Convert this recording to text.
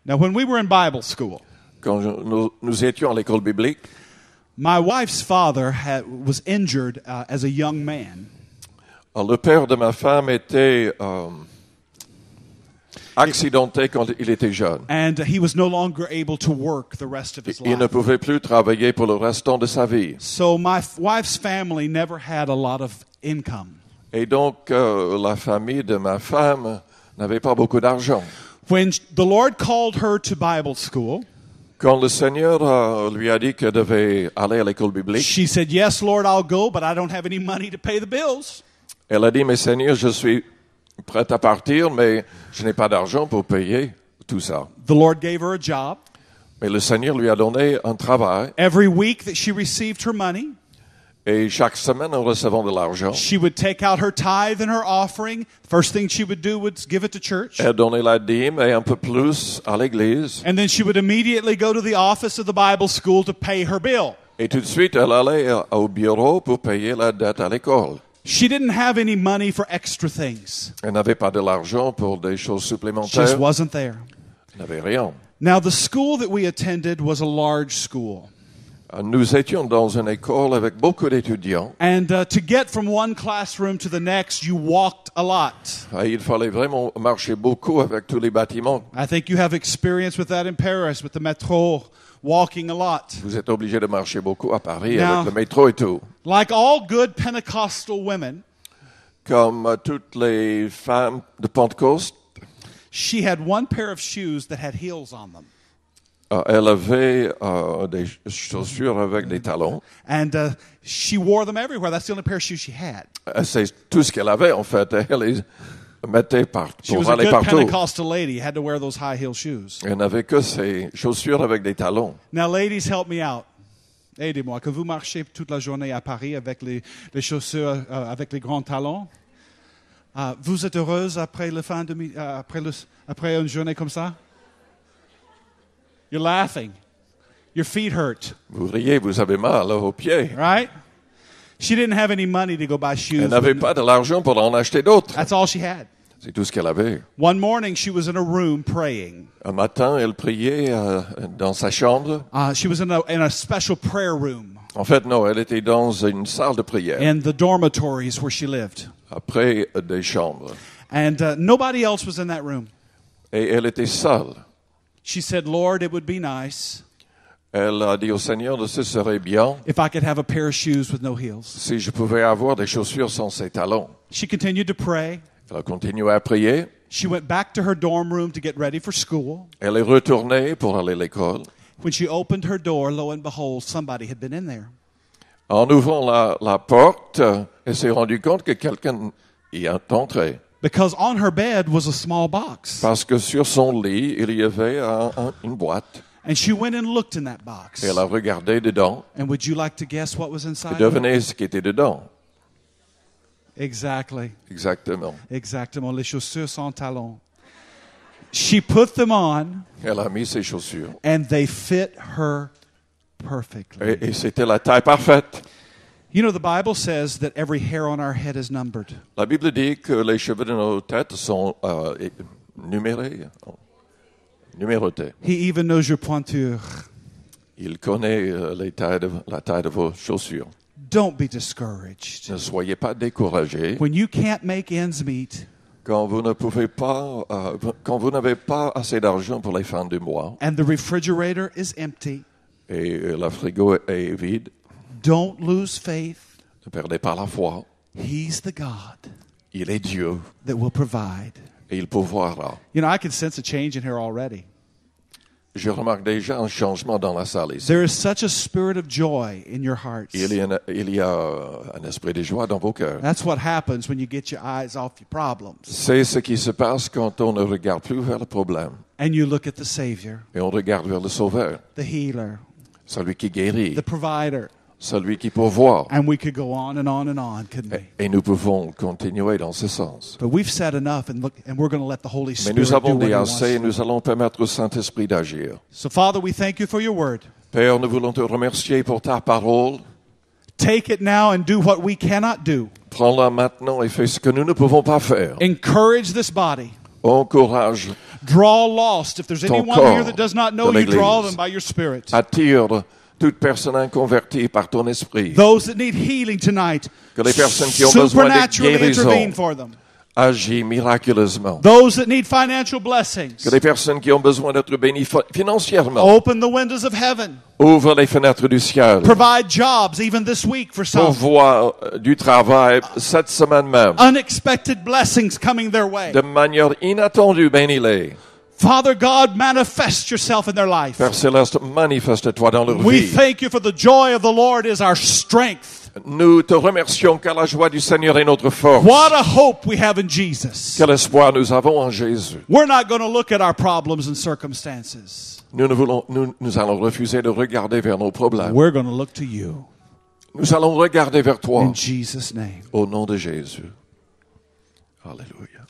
Now, when we were in Bible school, Quand nous étions à l'école biblique, my wife's father was injured as a young man. alors, le père de ma femme était accidenté quand il était jeune. And he was no longer able to work the rest of his Il ne life. pouvait plus travailler pour le restant de sa vie. So my wife's family never had a lot of income. Et donc, la famille de ma femme n'avait pas beaucoup d'argent. When the Lord called her to Bible school, Quand le Seigneur lui a dit qu'elle devait aller à l'école biblique, she said, "Yes, Lord, I'll go, but I don't have any money to pay the bills." elle a dit, mais Seigneur, je suis prête à partir, mais je n'ai pas d'argent pour payer tout ça. The Lord gave her a job. Mais le Seigneur lui a donné un travail, Every week that she received her money, et chaque semaine, en recevant de l'argent, she would take out her tithe and her offering. First thing she would do was give it to church. elle donnait la dîme et un peu plus à l'église. And then she would immediately go to the office of the Bible school to pay her bill. Et tout de suite, elle allait au bureau pour payer la dette à l'école. She didn't have any money for extra things. Elle n'avait pas de l'argent pour des choses Just supplémentaires. wasn't there. Elle n'avait rien. Now, the school that we attended was a large school. Nous étions dans une école avec beaucoup d'étudiants. And to get from one classroom to the next, you walked a lot. Il fallait vraiment marcher beaucoup avec tous les bâtiments. I think you have experience with that in Paris, with the metro, walking a lot. Vous êtes obligé de marcher beaucoup à Paris Now- avec le métro et tout. Like all good Pentecostal women, Comme toutes les femmes de Pentecôte, she had one pair of shoes that had heels on them. elle avait des chaussures avec des talons. And she wore them everywhere. That's the only pair of shoes she had. C'est tout ce qu'elle avait en fait. Elle les mettait She pour was a aller good partout. Pentecostal lady, had to wear those high heel shoes. Elle n'avait que ses chaussures avec des talons. Now, ladies, help me out. Aidez-moi. Que vous marchez toute la journée à Paris avec les chaussures avec les grands talons, vous êtes heureuse après après une journée comme ça? You're laughing. Your feet hurt, Vous riez, vous avez mal aux pieds. right? She didn't have any money to go buy shoes. Elle n'avait pas de l'argent pour en acheter d'autres. That's all she had. C'est tout ce qu'elle avait. One morning, she was in a room praying. Un matin, elle priait dans sa chambre. She was in a special prayer room En fait, non, elle était dans une salle de prière, in the dormitories where she lived. après des chambres. And nobody else was in that room. Et elle était seule. She said, "Lord, it would be nice Elle a dit au Seigneur, ce serait bien if I could have a pair of shoes with no heels." si je pouvais avoir des chaussures sans ses talons. She continued to pray. Elle a continué à prier. She went back to her dorm room to get ready for school. Elle est retournée pour aller à l'école. When she opened her door, lo and behold, somebody had been in there. En ouvrant la porte, elle s'est rendue compte que quelqu'un y est entré. Because on her bed was a small box. Parce que sur son lit, il y avait une boîte. And she went and looked in that box. Et elle a regardé dedans. And would you like to guess what was Et inside? devinez ce qui était dedans. Exactly. Exactement. Exactement. Les chaussures sans talons. She put them on, Elle a mis ses chaussures. and they fit her perfectly. Et c'était la taille parfaite. You know, the Bible says that every hair on our head is numbered. La Bible dit que les cheveux de nos têtes sont numérotés. He even knows your pointure. Il connaît la taille de vos chaussures. Don't be discouraged. Ne soyez pas découragés When you can't make ends meet, quand vous ne pouvez pas, quand vous n'avez pas assez d'argent pour les fins du mois and the refrigerator is empty, et la frigo est vide. don't lose faith. Ne perdez pas la foi. He's the God Il est Dieu that will provide. et il pourvoira. You know, I can sense a change in here already. Je remarque déjà un changement dans la salle ici. There is such a spirit of joy in your hearts. Il y a un esprit de joie dans vos cœurs. That's what happens when you get your eyes off your problems C'est ce qui se passe quand on ne regarde plus vers le problème and you look at the Savior, et on regarde vers le Sauveur, the healer, celui qui guérit, the provider. celui qui pourvoit. And we could go on and on and on, couldn't we? Et nous pouvons continuer dans ce sens. But we've said enough, and we're going to let the Holy Mais Spirit nous do avons what dit He wants assez et to. nous allons permettre au Saint-Esprit d'agir. So, Father, we thank you for your word. Père, nous voulons te remercier pour ta parole. Take it now and do what we cannot do. Prends-la maintenant et fais ce que nous ne pouvons pas faire. Encourage this body. Encourage, Draw lost. If there's Ton anyone corps here that does not know de you, draw l'Église. them by your Spirit. attire toute personne inconvertie par ton esprit. Those that need healing tonight, Que les personnes qui ont besoin de supernaturally guérison intervene for them. agis miraculeusement. Those that need financial blessings, Que les personnes qui ont besoin d'être bénies financièrement open the windows of heaven. ouvrent les fenêtres du ciel. Provide jobs even this week for some. Pourvoient du travail cette semaine même. Unexpected blessings coming their way. De manière inattendue, bénis-les. Father God, manifest yourself in their life. Père Céleste, manifeste-toi dans leur We vie. thank you for the joy of the Lord is our strength. Nous te remercions car la joie du Seigneur est notre force. What a hope we have in Jesus. Quel espoir nous avons en Jésus. We're not going to look at our problems and circumstances. Nous allons refuser de regarder vers nos problèmes. We're going to look to you. Nous allons regarder vers toi In Jesus' name. au nom de Jésus. Alléluia.